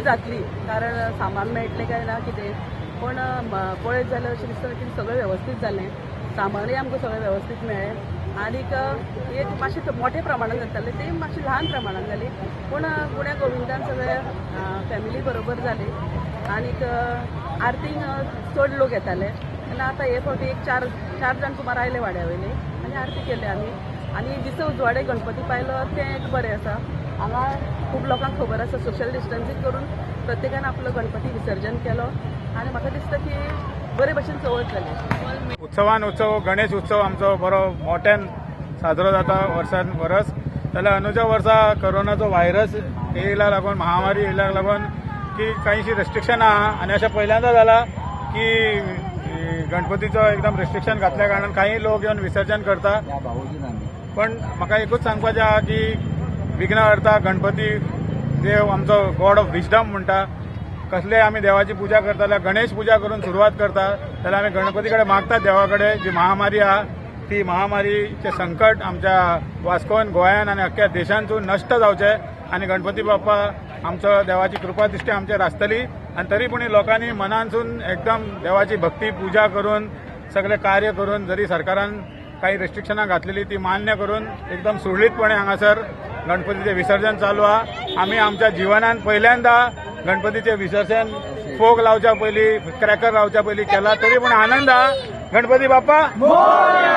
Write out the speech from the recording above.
जातली कारण सामान मेळटलें काय ना कितें पण पळयत जाल्यार अशें दिसता की सगळें वेवस्थीत जालें सामानूय आमकां सगळें वेवस्थीत मेळ्ळें आनीक एक मातशें मोठ्या प्रमाणात जातालें तें मातशें ल्हान प्रमाणात जाली पूण पुण्या गोविंदान सगळे फॅमिली बरोबर जाली आनीक आरतीक चड लोक येताले आनी आतां हे फावटी एक चार जाण सुमार आयले वाड्या वयले आनी आरती केली आमी आनी दिसा उजवाडे गणपती पायलो तें एक बरें आसा हांगा खूब लोकांक खबर आसा सोशल डिस्टन्सींग करून प्रत्येकान आपलो गणपती विसर्जन केलो आनी म्हाका दिसता की बरे भशेन चवथ जाली उत्सवान उत्सव गणेश उत्सव आमचो बरो मोठ्यान साजरो जाता वर्सान वर्स जाल्यार अनुजा वर्सा कोरोनाचो व्हायरस येयला लागून महामारी येयला लागून की काहीशी रेस्ट्रिक्शन आहा आनी अशें पहिल्यांदा जाला की गणपतीचो एकदम रेस्ट्रिक्शन घातल्या कारणान काही लोक येवन विसर्जन करता पण म्हाका एकूच सांगपाचें आहा की विघ्न हरता गणपती देव आमचो गॉड ऑफ विजडम म्हणटा कसले आमी देवाची पुजा करता जाल्यार गणेश पुजा करून सुरवात करता जाल्यार आमी गणपती कडेन मागतात देवा कडेन जी महामारी आहा ती महामारीचे संकट आमच्या वास्कोन गोंयान आनी अख्ख्या देशांतून नश्ट जावचे आनी गणपती बाप्पा आमचो देवाची कृपा दृश्टी आमचेर आसतली आनी तरी पूण लोकांनी मनांसून एकदम देवाची भक्ती पुजा करून सगळे कार्य करून जरी सरकारान काही रेस्ट्रिक्शनां घातलेली ती मान्य करून एकदम सुरळीतपणे हांगासर गणपतीचे विसर्जन चालू आहा आमी आमच्या जिवनांत पहिल्यांदा गणपतीचे विसर्जन फोग लावच्या पयलीं क्रॅकर लावच्या पयलीं केला तरी पूण आनंद आहा गणपती बाप्पा